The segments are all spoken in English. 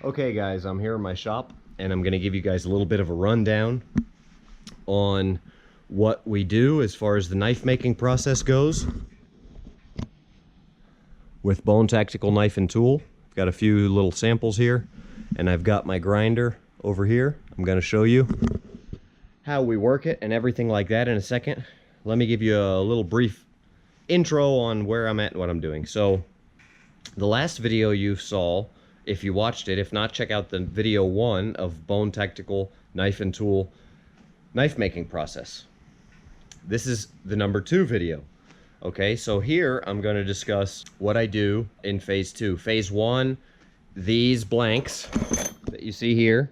Okay guys, I'm here in my shop and I'm going to give you guys a little bit of a rundown on what we do as far as the knife making process goes with Bone Tactical Knife and Tool. I've got a few little samples here and I've got my grinder over here. I'm going to show you how we work it and everything like that in a second. Let me give you a little brief intro on where I'm at and what I'm doing. So the last video you saw, if you watched it, if not, check out the video 1 of Bone Tactical Knife and Tool knife making process. This is the number 2 video. Okay, so here I'm going to discuss what I do in phase 2. Phase 1, these blanks that you see here,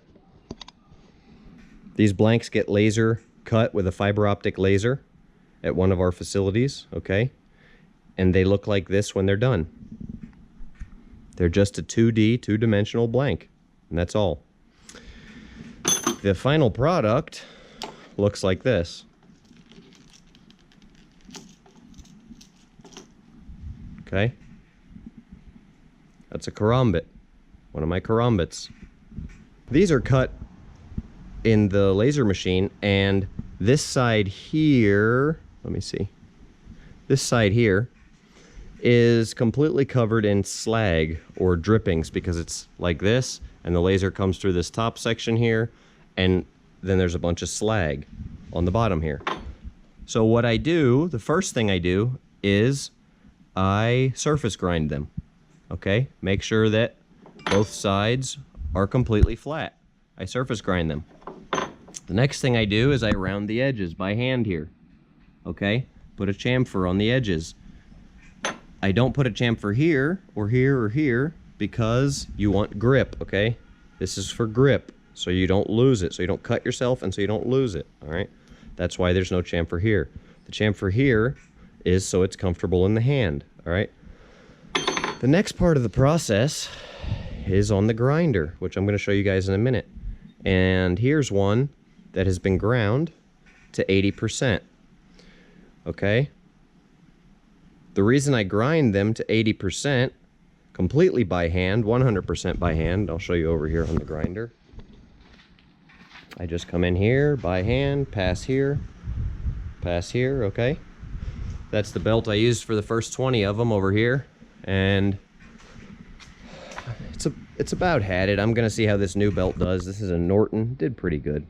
these blanks get laser cut with a fiber optic laser at one of our facilities, okay? And they look like this when they're done. They're just a 2D, two-dimensional blank, and that's all. The final product looks like this. Okay? That's a karambit, one of my karambits. These are cut in the laser machine, and this side here, let me see, this side here is completely covered in slag or drippings because it's like this, and the laser comes through this top section here, and then there's a bunch of slag on the bottom here. So what I do, the first thing I do is I surface grind them. Okay, make sure that both sides are completely flat. I surface grind them. The next thing I do is I round the edges by hand here. Okay, put a chamfer on the edges. I don't put a chamfer here or here or here because you want grip, okay? This is for grip, so you don't lose it, so you don't cut yourself and so you don't lose it, all right? That's why there's no chamfer here. The chamfer here is so it's comfortable in the hand, all right? The next part of the process is on the grinder, which I'm going to show you guys in a minute. And here's one that has been ground to 80%, okay? The reason I grind them to 80% completely by hand, 100% by hand, I'll show you over here on the grinder. I just come in here by hand, pass here, okay? That's the belt I used for the first 20 of them over here, and it's about had it. I'm gonna see how this new belt does. This is a Norton, did pretty good,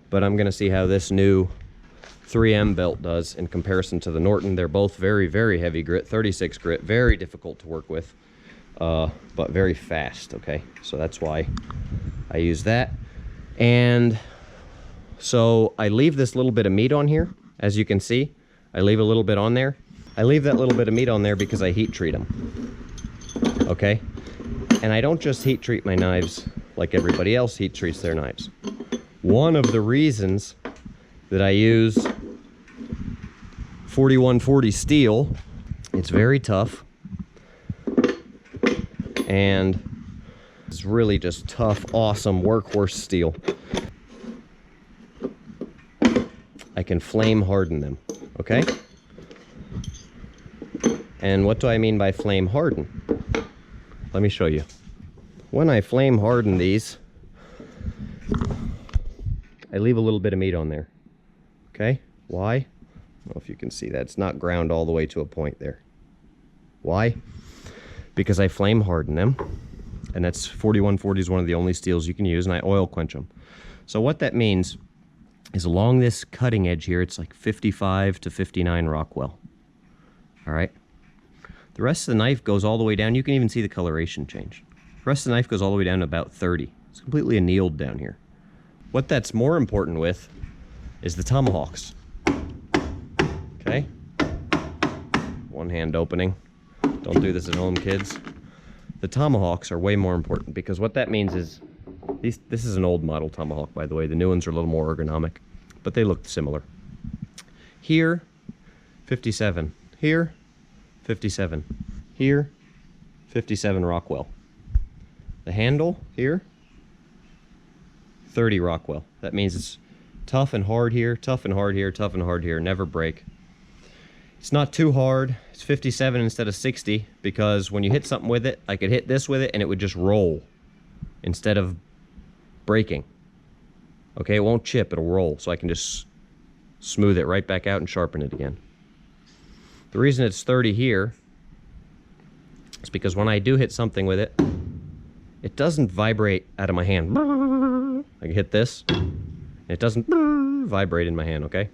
but I'm gonna see how this new 3M belt does in comparison to the Norton. They're both very, very heavy grit, 36 grit, very difficult to work with, but very fast, okay? So that's why I use that. And so I leave this little bit of meat on here, as you can see. I leave a little bit on there. I leave that little bit of meat on there because I heat treat them, okay? And I don't just heat treat my knives like everybody else heat treats their knives. One of the reasons that I use 4140 steel, it's very tough, and it's really just tough, awesome workhorse steel. I can flame harden them, okay? And what do I mean by flame harden? Let me show you. When I flame harden these, I leave a little bit of meat on there. Okay, why? I don't know if you can see that. It's not ground all the way to a point there. Why? Because I flame harden them, and that's 4140 is one of the only steels you can use, and I oil quench them. So what that means is along this cutting edge here, it's like 55 to 59 Rockwell. All right? The rest of the knife goes all the way down. You can even see the coloration change. The rest of the knife goes all the way down to about 30. It's completely annealed down here. What that's more important with is the tomahawks. Okay? One hand opening. Don't do this at home, kids. The tomahawks are way more important because what that means is, this is an old model tomahawk, by the way. The new ones are a little more ergonomic, but they look similar. Here, 57. Here, 57. Here, 57 Rockwell. The handle here, 30 Rockwell. That means it's tough and hard here, tough and hard here, tough and hard here, never break. It's not too hard. It's 57 instead of 60 because when you hit something with it, I could hit this with it and it would just roll instead of breaking. Okay, it won't chip, it'll roll, so I can just smooth it right back out and sharpen it again. The reason it's 30 here is because when I do hit something with it, it doesn't vibrate out of my hand. I hit this, and it doesn't vibrate in my hand, okay?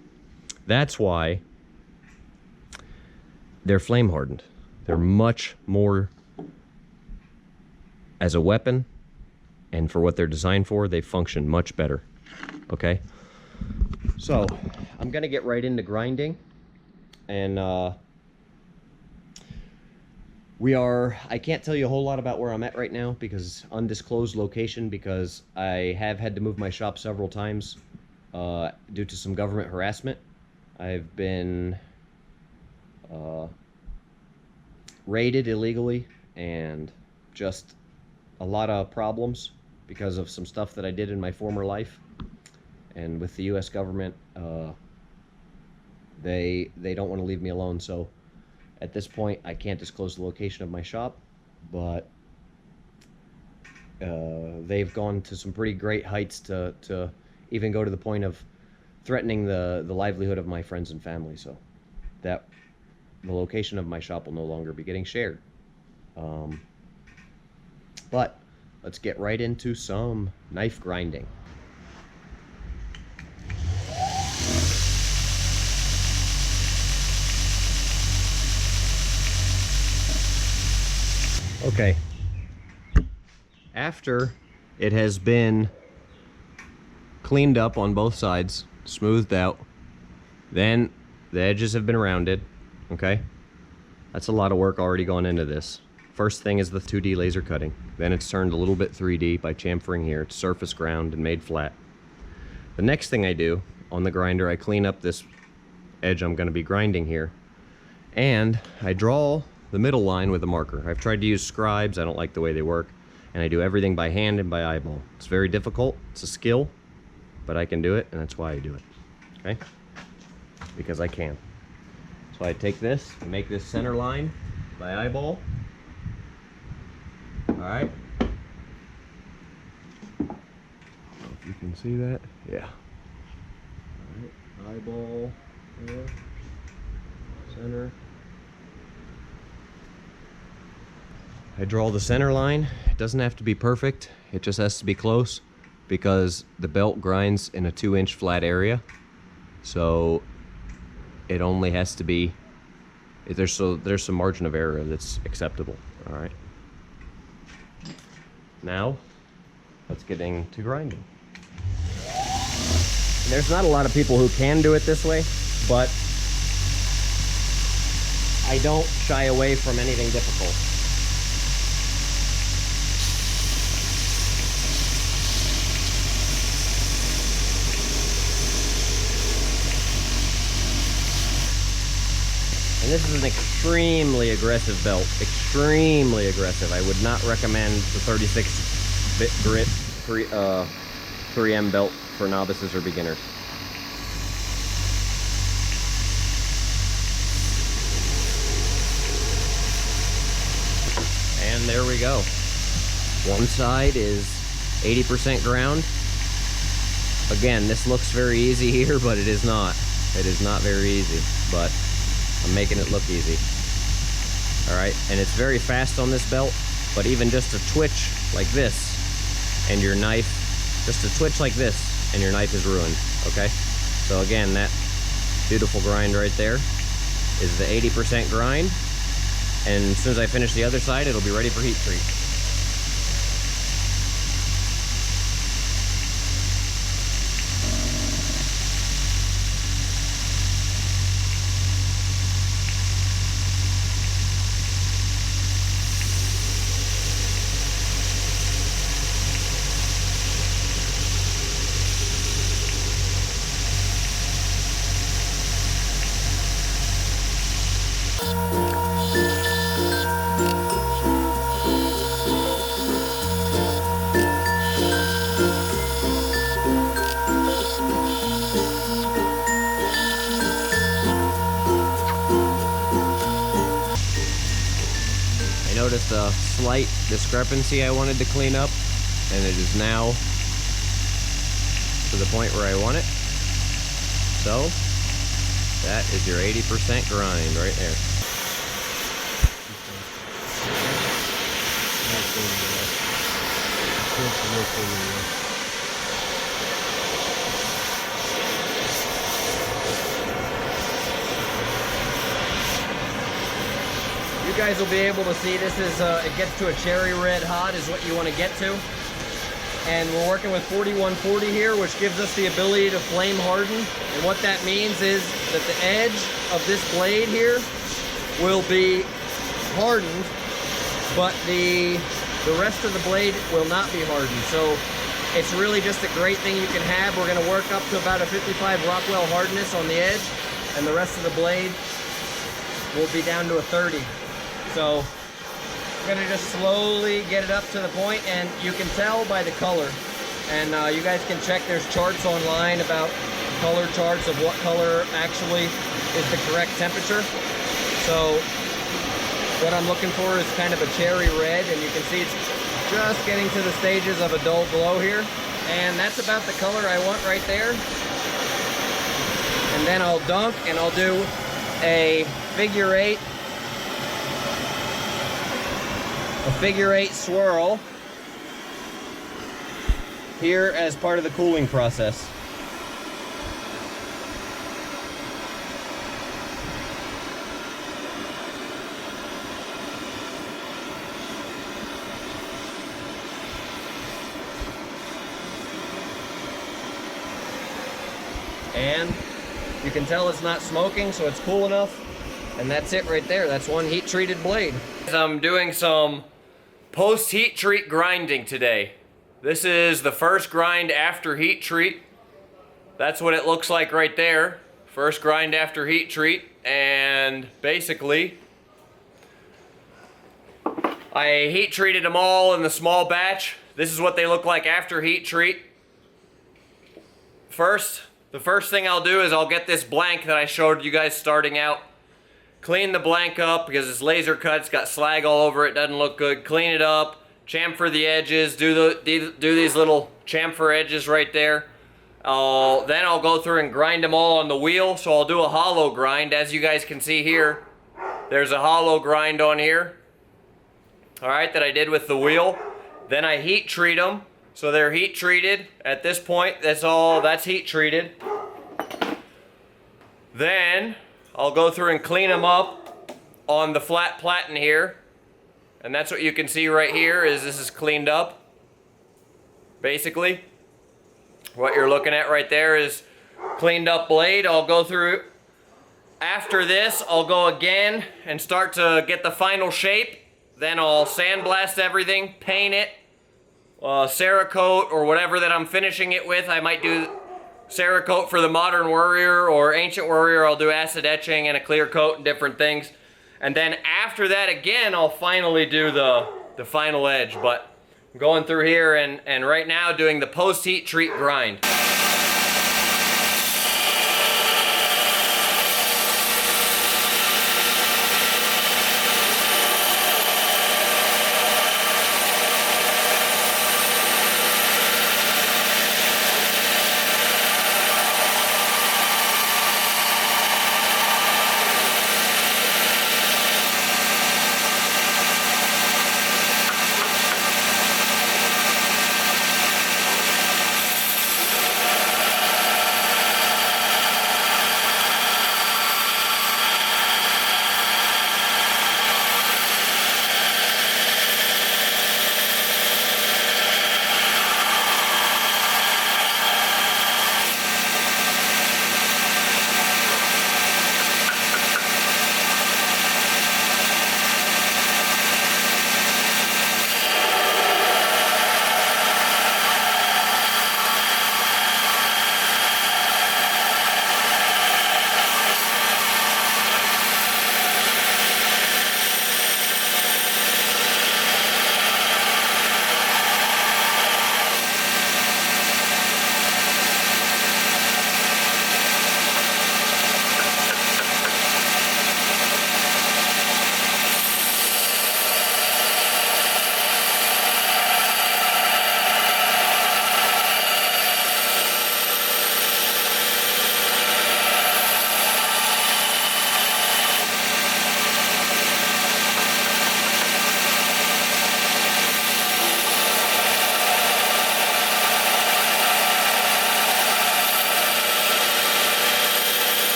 That's why they're flame hardened. They're much more, as a weapon, and for what they're designed for, they function much better, okay? So, I'm gonna get right into grinding, and I can't tell you a whole lot about where I'm at right now because undisclosed location, because I have had to move my shop several times due to some government harassment. I've been raided illegally and just a lot of problems because of some stuff that I did in my former life. And with the U.S. government, they don't want to leave me alone, so at this point, I can't disclose the location of my shop, but they've gone to some pretty great heights to even go to the point of threatening the livelihood of my friends and family. So that the location of my shop will no longer be getting shared. But let's get right into some knife grinding. Okay, after it has been cleaned up on both sides, smoothed out, then the edges have been rounded, okay? That's a lot of work already gone into this. First thing is the 2D laser cutting. Then it's turned a little bit 3D by chamfering here. It's surface ground and made flat. The next thing I do on the grinder, I clean up this edge I'm gonna be grinding here, and I draw the middle line with a marker. I've tried to use scribes, I don't like the way they work, and I do everything by hand and by eyeball. It's very difficult, it's a skill, but I can do it, and that's why I do it, okay? Because I can. So I take this and make this center line by eyeball. All right. I don't know if you can see that. Yeah. All right, eyeball there, center. I draw the center line. It doesn't have to be perfect. It just has to be close because the belt grinds in a 2-inch flat area. So it only has to be, there's some margin of error that's acceptable. All right. Now, let's get into grinding. There's not a lot of people who can do it this way, but I don't shy away from anything difficult. And this is an extremely aggressive belt, extremely aggressive. I would not recommend the 36-bit grit 3M belt for novices or beginners. And there we go. One side is 80% ground. Again, this looks very easy here, but it is not. It is not very easy, but I'm making it look easy. All right, and it's very fast on this belt, but even just a twitch like this and your knife, just a twitch like this and your knife is ruined, okay? So again, that beautiful grind right there is the 80% grind, and as soon as I finish the other side, it'll be ready for heat treat. Noticed a slight discrepancy I wanted to clean up. and it is now to the point where I want it. So that is your 80% grind right there. You guys will be able to see this is, it gets to a cherry red hot is what you want to get to. And we're working with 4140 here, which gives us the ability to flame harden. And what that means is that the edge of this blade here will be hardened, but the rest of the blade will not be hardened. So it's really just a great thing you can have. We're gonna work up to about a 55 Rockwell hardness on the edge, and the rest of the blade will be down to a 30. So we're gonna just slowly get it up to the point, and you can tell by the color. And you guys can check, there's charts online about color charts of what color actually is the correct temperature. So what I'm looking for is kind of a cherry red, and you can see it's just getting to the stages of a dull glow here. And that's about the color I want right there. And then I'll dunk, and I'll do a figure eight swirl here as part of the cooling process. And you can tell it's not smoking, so it's cool enough. And that's it right there. That's one heat treated blade. I'm doing some post heat treat grinding today. This is the first grind after heat treat. That's what it looks like right there. First grind after heat treat. And basically, I heat treated them all in the small batch. This is what they look like after heat treat. The first thing I'll do is I'll get this blank that I showed you guys starting out. Clean the blank up because it's laser cut, it's got slag all over it, doesn't look good. Clean it up, chamfer the edges, do these little chamfer edges right there. Then I'll go through and grind them all on the wheel. So I'll do a hollow grind, as you guys can see here. There's a hollow grind on here. Alright, that I did with the wheel. Then I heat treat them. So they're heat treated. At this point, that's heat treated. Then I'll go through and clean them up on the flat platen here. And that's what you can see right here, is this is cleaned up. Basically, what you're looking at right there is cleaned up blade. I'll go through, after this, I'll go again and start to get the final shape. Then I'll sandblast everything, paint it, Cerakote or whatever that I'm finishing it with. I might do Cerakote for the Modern Warrior, or Ancient Warrior I'll do acid etching and a clear coat and different things. And then after that again, I'll finally do the final edge. But I'm going through here and right now doing the post heat treat grind.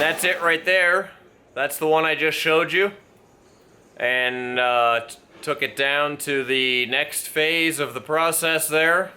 that's it right there. That's the one I just showed you. And took it down to the next phase of the process there.